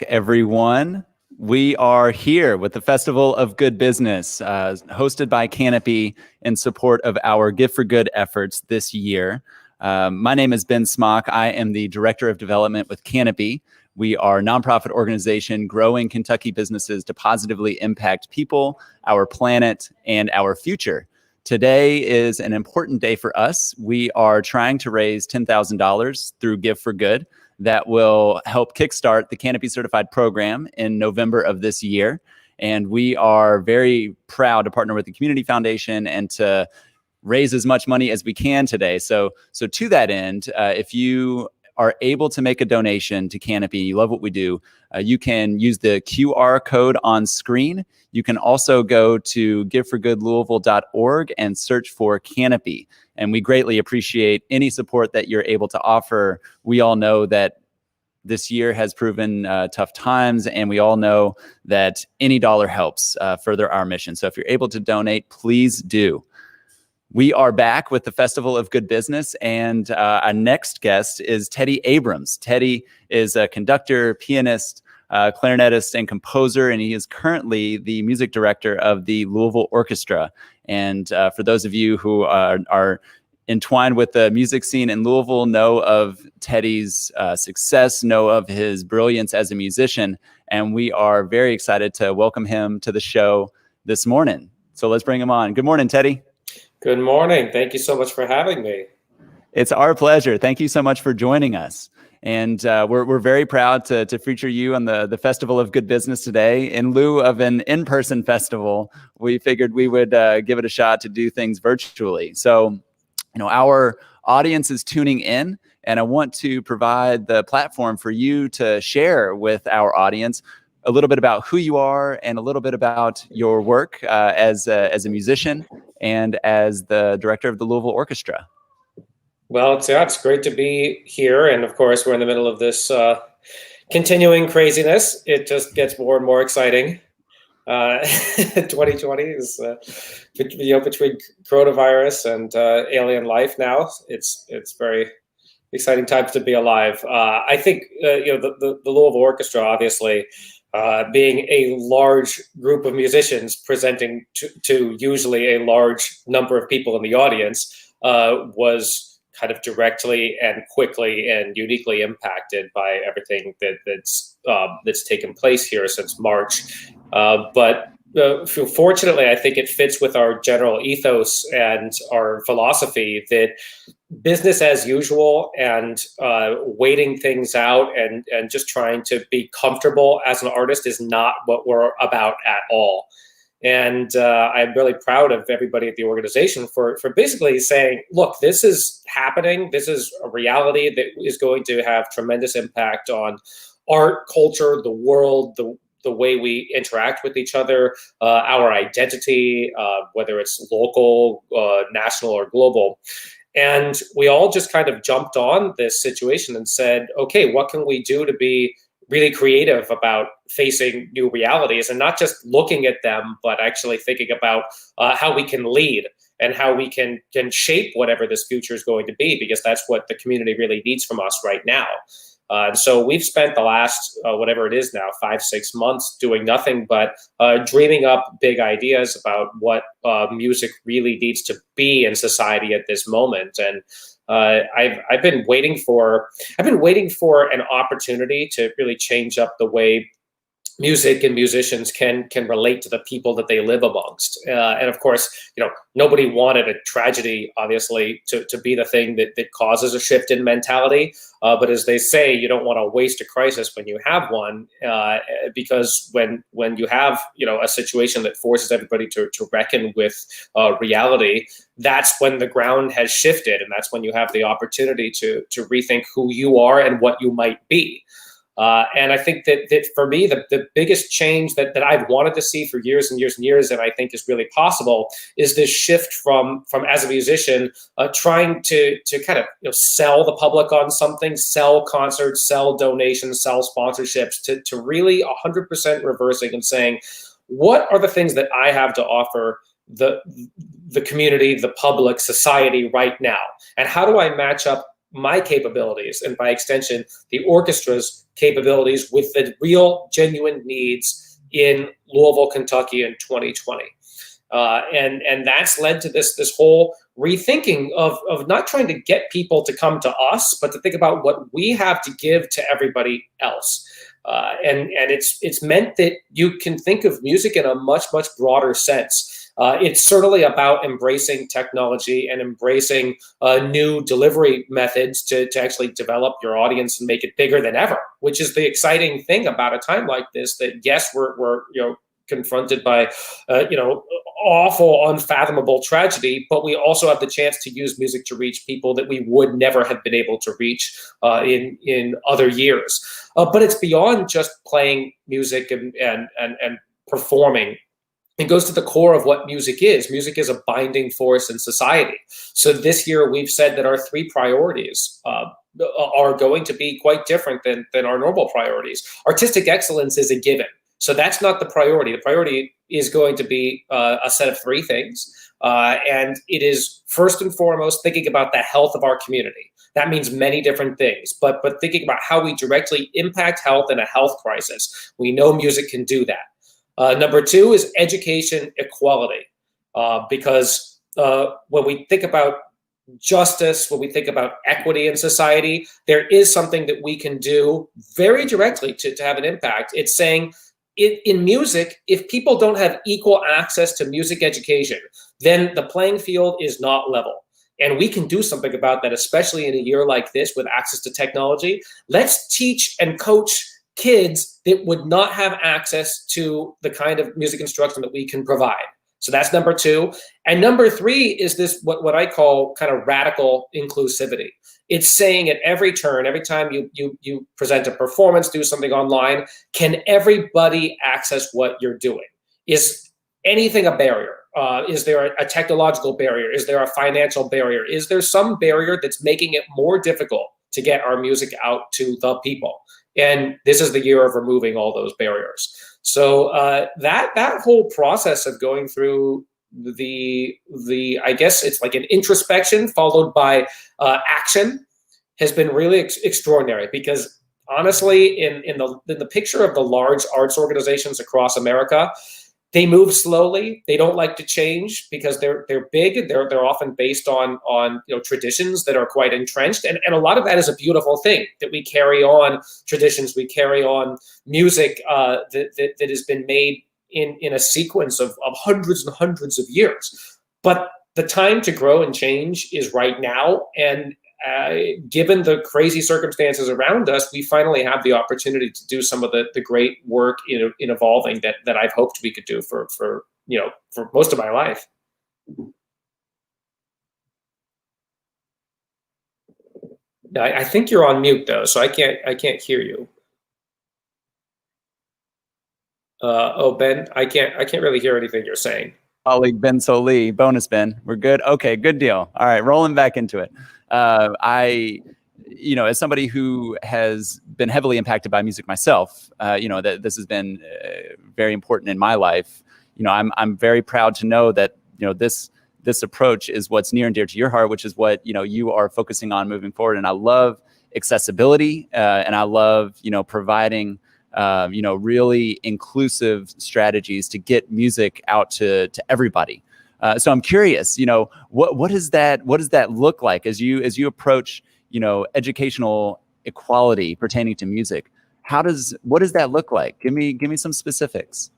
Everyone. We are here with the Festival of Good Business, hosted by Canopy in support of our Gift for Good efforts this year. My name is Ben Smock. I am the Director of Development with Canopy. We are a nonprofit organization growing Kentucky businesses to positively impact people, our planet, and our future. Today is an important day for us. We are trying to raise $10,000 through Gift for Good that will help kickstart the Canopy Certified program in November of this year. And we are very proud to partner with the Community Foundation and to raise as much money as we can today. So to that end, if you are able to make a donation to Canopy, you love what we do, you can use the QR code on screen. You can also go to giveforgoodlouisville.org and search for Canopy. And we greatly appreciate any support that you're able to offer. We all know that this year has proven tough times, and we all know that any dollar helps further our mission. So if you're able to donate, please do. We are back with the Festival of Good Business, and our next guest is Teddy Abrams. Teddy is a conductor, pianist, clarinetist, and composer, and he is currently the music director of the Louisville Orchestra. And for those of you who are entwined with the music scene in Louisville, know of Teddy's success, know of his brilliance as a musician, and we are very excited to welcome him to the show this morning. So let's bring him on. Good morning, Teddy. Good morning. Thank you so much for having me. It's our pleasure. Thank you so much for joining us. And we're very proud to feature you on the Festival of Good Business today. In lieu of an in-person festival, we figured we would give it a shot to do things virtually. So, our audience is tuning in, and I want to provide the platform for you to share with our audience a little bit about who you are and a little bit about your work as a musician and as the director of the Louisville Orchestra. Well, it's great to be here. And of course, we're in the middle of this continuing craziness. It just gets more and more exciting. 2020 is, between coronavirus and alien life now, it's very exciting times to be alive. I think, the Louisville Orchestra, obviously, being a large group of musicians presenting to usually a large number of people in the audience, was kind of directly and quickly and uniquely impacted by everything that's taken place here since March. But fortunately, I think it fits with our general ethos and our philosophy that business as usual and waiting things out and just trying to be comfortable as an artist is not what we're about at all. And I'm really proud of everybody at the organization for basically saying, look, this is happening. This is a reality that is going to have tremendous impact on art, culture, the world, the way we interact with each other, our identity, whether it's local, national, or global. And we all just kind of jumped on this situation and said, okay, what can we do to be really creative about facing new realities and not just looking at them, but actually thinking about how we can lead and how we can shape whatever this future is going to be, because that's what the community really needs from us right now. So we've spent the last, whatever it is now, 5-6 months doing nothing but dreaming up big ideas about what music really needs to be in society at this moment. And I've been waiting for an opportunity to really change up the way music and musicians can relate to the people that they live amongst. And of course, nobody wanted a tragedy, obviously, to be the thing that causes a shift in mentality. But as they say, you don't want to waste a crisis when you have one, because when you have, a situation that forces everybody to reckon with reality, that's when the ground has shifted. And that's when you have the opportunity to rethink who you are and what you might be. And I think that for me, the biggest change that I've wanted to see for years and years and years, and I think is really possible, is this shift from as a musician, trying to kind of sell the public on something, sell concerts, sell donations, sell sponsorships, to really 100% reversing and saying, what are the things that I have to offer the community, the public, society right now? And how do I match up my capabilities, and by extension, the orchestra's capabilities with the real, genuine needs in Louisville, Kentucky in 2020. And that's led to this whole rethinking of not trying to get people to come to us, but to think about what we have to give to everybody else. And it's meant that you can think of music in a much broader sense. It's certainly about embracing technology and embracing new delivery methods to actually develop your audience and make it bigger than ever, which is the exciting thing about a time like this. That yes, we're confronted by awful, unfathomable tragedy, but we also have the chance to use music to reach people that we would never have been able to reach in other years. But it's beyond just playing music and performing. It goes to the core of what music is. Music is a binding force in society. So this year we've said that our 3 priorities are going to be quite different than our normal priorities. Artistic excellence is a given. So that's not the priority. The priority is going to be a set of 3 things. And it is first and foremost thinking about the health of our community. That means many different things, but thinking about how we directly impact health in a health crisis. We know music can do that. Number 2 is education equality, because when we think about justice, when we think about equity in society, there is something that we can do very directly to have an impact. It's saying in music, if people don't have equal access to music education, then the playing field is not level. And we can do something about that, especially in a year like this with access to technology. Let's teach and coach kids that would not have access to the kind of music instruction that we can provide. So that's number 2. And number 3 is this, what I call kind of radical inclusivity. It's saying at every turn, every time you present a performance, do something online, can everybody access what you're doing? Is anything a barrier? Is there a technological barrier? Is there a financial barrier? Is there some barrier that's making it more difficult to get our music out to the people? And this is the year of removing all those barriers. So that whole process of going through the I guess it's like an introspection followed by action has been really extraordinary, because honestly, in the picture of the large arts organizations across America, they move slowly. They don't like to change because they're big. They're often based on traditions that are quite entrenched, and a lot of that is a beautiful thing, that we carry on traditions, we carry on music that has been made in a sequence of hundreds and hundreds of years. But the time to grow and change is right now, and given the crazy circumstances around us, we finally have the opportunity to do some of the great work in evolving that I've hoped we could do for most of my life. I think you're on mute though, so I can't hear you. Ben, I can't really hear anything you're saying. Colleague Ben Soli, bonus Ben, we're good. Okay, good deal. All right, rolling back into it. As somebody who has been heavily impacted by music myself, that this has been very important in my life. I'm very proud to know that this approach is what's near and dear to your heart, which is what you are focusing on moving forward. And I love accessibility, and I love providing really inclusive strategies to get music out to everybody. So I'm curious, what does that look like as you approach, educational equality pertaining to music? What does that look like? Give me some specifics.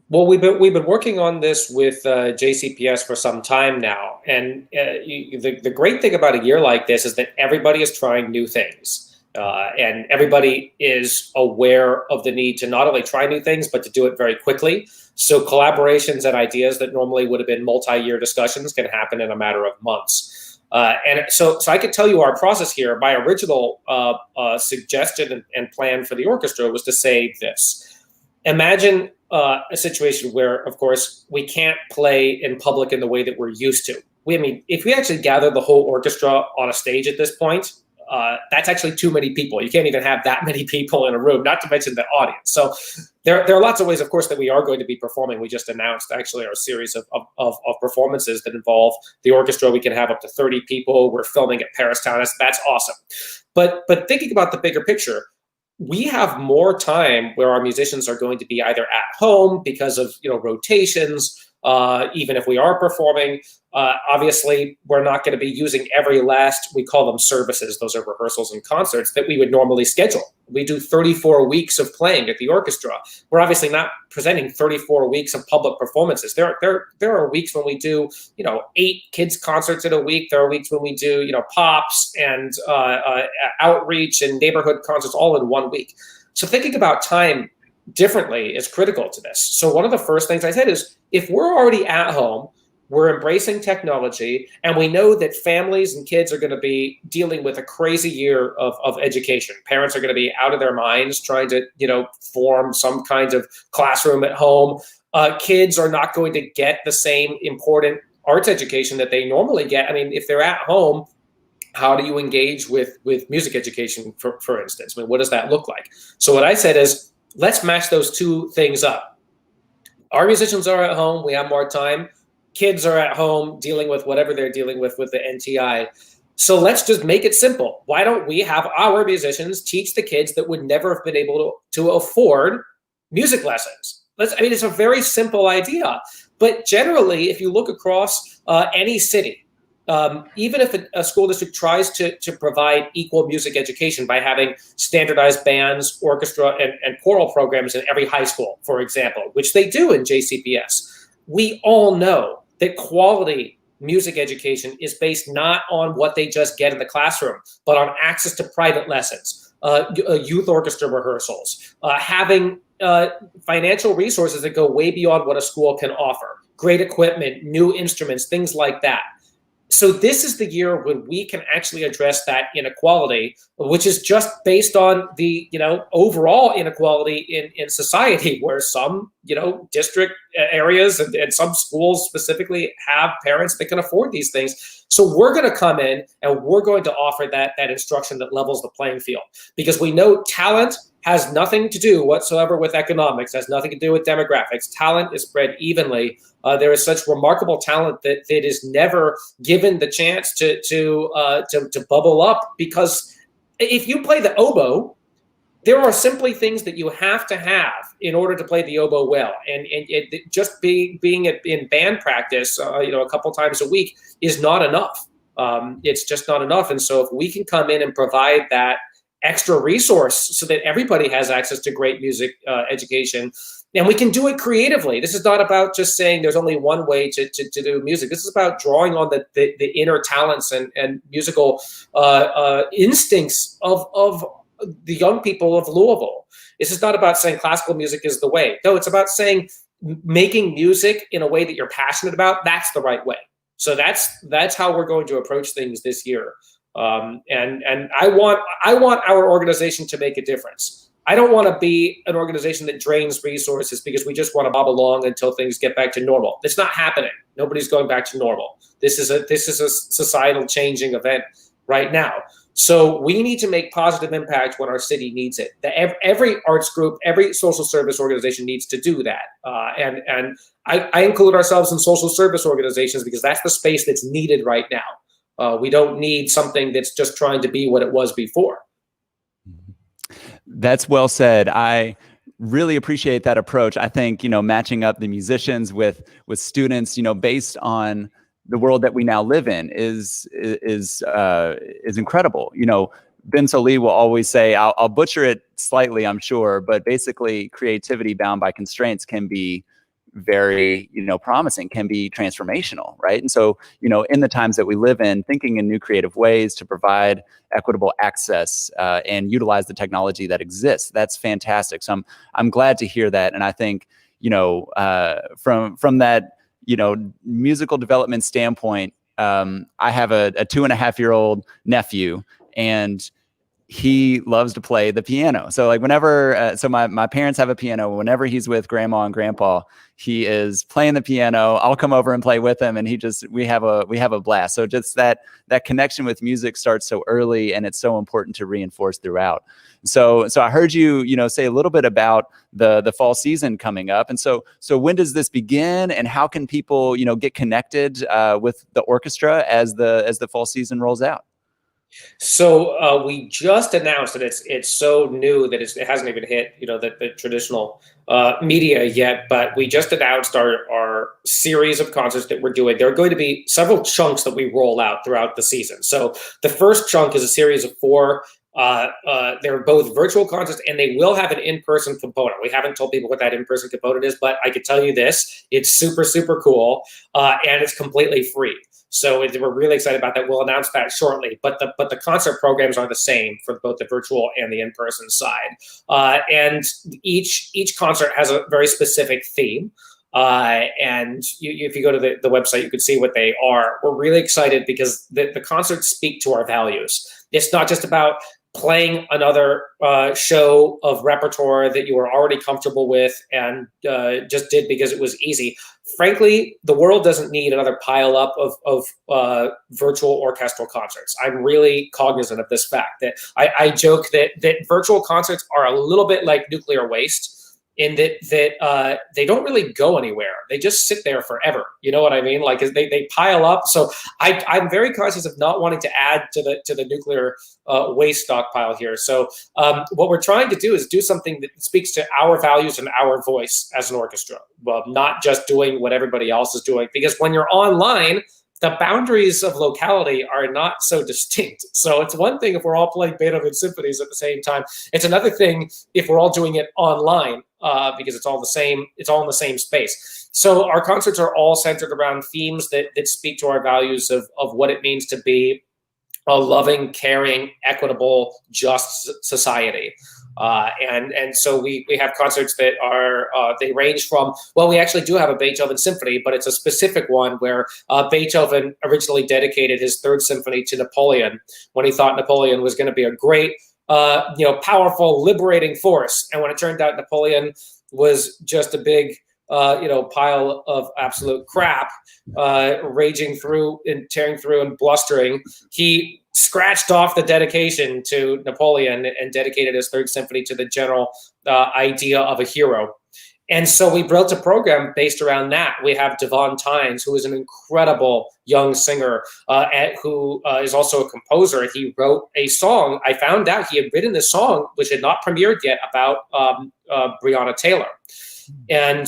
Well, we've been working on this with JCPS for some time now, and the great thing about a year like this is that everybody is trying new things. And everybody is aware of the need to not only try new things, but to do it very quickly. So collaborations and ideas that normally would have been multi-year discussions can happen in a matter of months. And so I could tell you our process here. My original suggestion and plan for the orchestra was to say this. Imagine a situation where, of course, we can't play in public in the way that we're used to. If we actually gather the whole orchestra on a stage at this point, that's actually too many people. You can't even have that many people in a room, not to mention the audience. So there are lots of ways, of course, that we are going to be performing. We just announced actually our series of performances that involve the orchestra. We can have up to 30 people. We're filming at Paris Town. That's awesome. But thinking about the bigger picture, we have more time where our musicians are going to be either at home because of rotations. Even if we are performing, obviously we're not going to be using every last, we call them services, those are rehearsals and concerts that we would normally schedule. We do 34 weeks of playing at the orchestra. We're obviously not presenting 34 weeks of public performances. There are weeks when we do 8 kids concerts in a week. There are weeks when we do pops and outreach and neighborhood concerts all in one week. So thinking about time differently is critical to this. So one of the first things I said is, if we're already at home, we're embracing technology, and we know that families and kids are going to be dealing with a crazy year of education. Parents are going to be out of their minds trying to, form some kind of classroom at home. Kids are not going to get the same important arts education that they normally get. I mean, if they're at home, how do you engage with music education, for instance? I mean, what does that look like? So what I said is, let's match those two things up. Our musicians are at home. We have more time. Kids are at home dealing with whatever they're dealing with the NTI. So let's just make it simple. Why don't we have our musicians teach the kids that would never have been able to afford music lessons? It's a very simple idea. But generally, if you look across any city, even if a school district tries to provide equal music education by having standardized bands, orchestra, and choral programs in every high school, for example, which they do in JCPS, we all know that quality music education is based not on what they just get in the classroom, but on access to private lessons, youth orchestra rehearsals, having financial resources that go way beyond what a school can offer, great equipment, new instruments, things like that. So this is the year when we can actually address that inequality, which is just based on the overall inequality in society, where some district areas and some schools specifically have parents that can afford these things. So we're going to come in and we're going to offer that instruction that levels the playing field, because we know talent has nothing to do whatsoever with economics, has nothing to do with demographics. Talent is spread evenly. There is such remarkable talent that is never given the chance to bubble up, because if you play the oboe, there are simply things that you have to have in order to play the oboe well. And just being in band practice, a couple times a week is not enough. It's just not enough. And so if we can come in and provide that extra resource so that everybody has access to great music education, and we can do it creatively. This is not about just saying there's only one way to do music. This is about drawing on the inner talents and musical instincts of the young people of Louisville. This is not about saying classical music is the way. No, it's about saying making music in a way that you're passionate about, that's the right way. So that's how we're going to approach things this year. And I want our organization to make a difference. I don't want to be an organization that drains resources because we just want to bob along until things get back to normal. It's not happening. Nobody's going back to normal. This is a societal changing event right now. So we need to make positive impact when our city needs it. Every arts group, every social service organization needs to do that. And I include ourselves in social service organizations because that's the space that's needed right now. We don't need something that's just trying to be what it was before. That's well said. I really appreciate that approach. I think, matching up the musicians with students, based on the world that we now live in is incredible. Ben Sollee will always say, I'll butcher it slightly, I'm sure, but basically creativity bound by constraints can be very, promising, can be transformational, right? And so, in the times that we live in, thinking in new creative ways to provide equitable access and utilize the technology that exists, that's fantastic. So I'm glad to hear that. And I think, from that, musical development standpoint, I have a 2.5-year-old nephew, and he loves to play the piano. So like whenever, so my parents have a piano. Whenever he's with grandma and grandpa, he is playing the piano. I'll come over and play with him, and we have a blast. So just that connection with music starts so early, and it's so important to reinforce throughout. So I heard you say a little bit about the fall season coming up, and so when does this begin, and how can people get connected with the orchestra as the fall season rolls out? So we just announced that it's so new that it hasn't even hit the traditional media yet. But we just announced our series of concerts that we're doing. There are going to be several chunks that we roll out throughout the season. So the first chunk is a series of four. They're both virtual concerts, and they will have an in-person component. We haven't told people what that in-person component is, but I can tell you this: it's super, super cool, and it's completely free. So we're really excited about that. We'll announce that shortly. But the concert programs are the same for both the virtual and the in-person side. And each concert has a very specific theme. And if you go to the website, you can see what they are. We're really excited because the concerts speak to our values. It's not just about playing another show of repertoire that you were already comfortable with and just did because it was easy. Frankly, the world doesn't need another pile up of virtual orchestral concerts. I'm really cognizant of this fact that I joke that virtual concerts are a little bit like nuclear waste, in that they don't really go anywhere. They just sit there forever. You know what I mean? Like they pile up. So I'm very conscious of not wanting to add to the nuclear waste stockpile here. So what we're trying to do is do something that speaks to our values and our voice as an orchestra. Well, not just doing what everybody else is doing, because when you're online, the boundaries of locality are not so distinct. So it's one thing if we're all playing Beethoven symphonies at the same time. It's another thing if we're all doing it online, because it's all the same. It's all in the same space. So our concerts are all centered around themes that speak to our values of what it means to be a loving, caring, equitable, just society. And so we have concerts that are, they range from, well, we actually do have a Beethoven symphony, but it's a specific one where Beethoven originally dedicated his third symphony to Napoleon when he thought Napoleon was going to be a great, powerful, liberating force. And when it turned out Napoleon was just a big, pile of absolute crap, raging through and tearing through and blustering, he scratched off the dedication to Napoleon and dedicated his third symphony to the general idea of a hero. And so we built a program based around that. We have Devon Tynes, who is an incredible young singer, who is also a composer. He wrote a song. I found out he had written this song, which had not premiered yet, about Breonna Taylor. And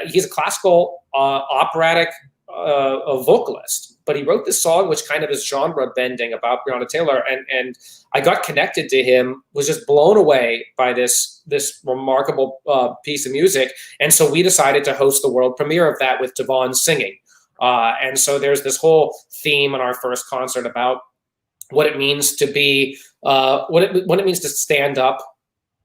he's a classical operatic vocalist, but he wrote this song which kind of is genre bending about Breonna Taylor, and I got connected to him, was just blown away by this remarkable piece of music, and so we decided to host the world premiere of that with Devon singing, and so there's this whole theme in our first concert about what it means to be what it means to stand up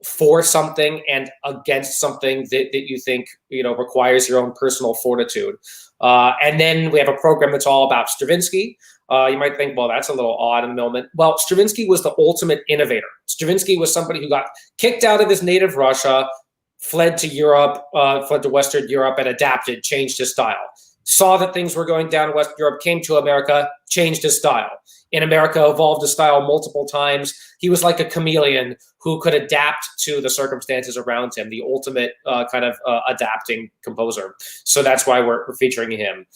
for something and against something that you think requires your own personal fortitude. And then we have a program that's all about Stravinsky. You might think, well, that's a little odd in the moment. Well, Stravinsky was the ultimate innovator. Stravinsky was somebody who got kicked out of his native Russia, fled to Europe, fled to Western Europe, and adapted, changed his style. Saw that things were going down in West Europe, came to America, changed his style. In America, evolved his style multiple times. He was like a chameleon who could adapt to the circumstances around him, the ultimate kind of adapting composer. So that's why we're featuring him.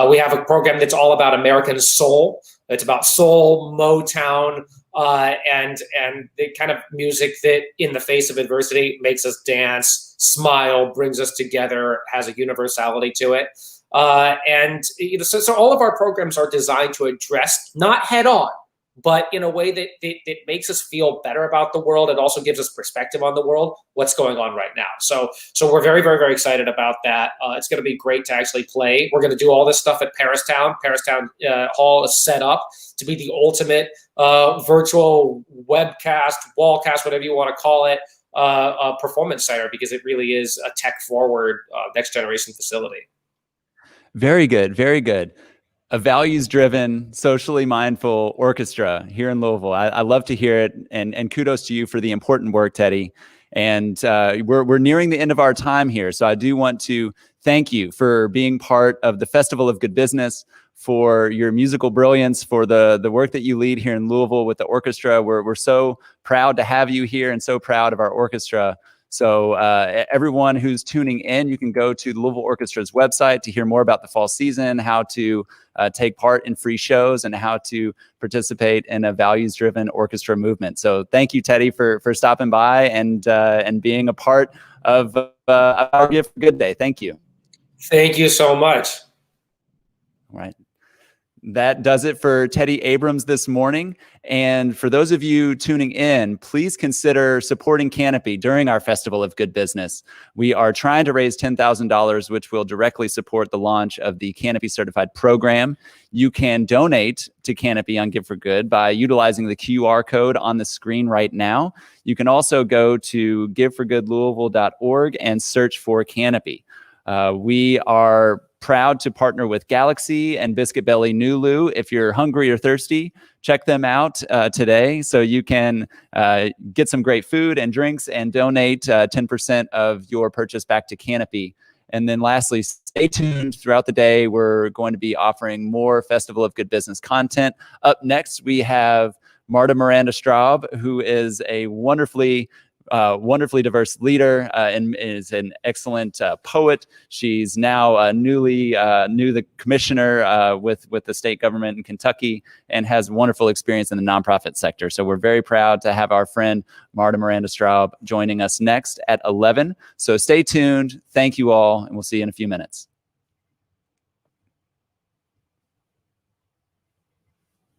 We have a program that's all about American soul. It's about soul, Motown, and the kind of music that in the face of adversity makes us dance, smile, brings us together, has a universality to it. So all of our programs are designed to address, not head on, but in a way that makes us feel better about the world. It also gives us perspective on the world, what's going on right now. So we're very, very, very excited about that. It's going to be great to actually play. We're going to do all this stuff at Paristown. Paristown Hall is set up to be the ultimate virtual webcast, wallcast, whatever you want to call it, performance center, because it really is a tech forward next generation facility. Very good. Very good. A values-driven, socially mindful orchestra here in Louisville. I love to hear it, and kudos to you for the important work, Teddy. And we're nearing the end of our time here, so I do want to thank you for being part of the Festival of Good Business, for your musical brilliance, for the work that you lead here in Louisville with the orchestra. We're so proud to have you here and so proud of our orchestra. So everyone who's tuning in, you can go to the Louisville Orchestra's website to hear more about the fall season, how to take part in free shows, and how to participate in a values-driven orchestra movement. So thank you, Teddy, for stopping by and being a part of our Gift for Good Day. Thank you. Thank you so much. All right. That does it for Teddy Abrams this morning. And for those of you tuning in, please consider supporting Canopy during our Festival of Good Business. We are trying to raise $10,000, which will directly support the launch of the Canopy Certified program. You can donate to Canopy on Give for Good by utilizing the QR code on the screen right now. You can also go to giveforgoodlouisville.org and search for Canopy. We are proud to partner with Galaxy and Biscuit Belly Nulu. If you're hungry or thirsty, check them out today so you can get some great food and drinks and donate 10% of your purchase back to Canopy. And then lastly, stay tuned throughout the day. We're going to be offering more Festival of Good Business content. Up next, we have Marta Miranda Straub, who is a wonderfully diverse leader and is an excellent poet. She's now new the commissioner with the state government in Kentucky and has wonderful experience in the nonprofit sector. So we're very proud to have our friend Marta Miranda Straub joining us next at 11. So stay tuned. Thank you all, and we'll see you in a few minutes.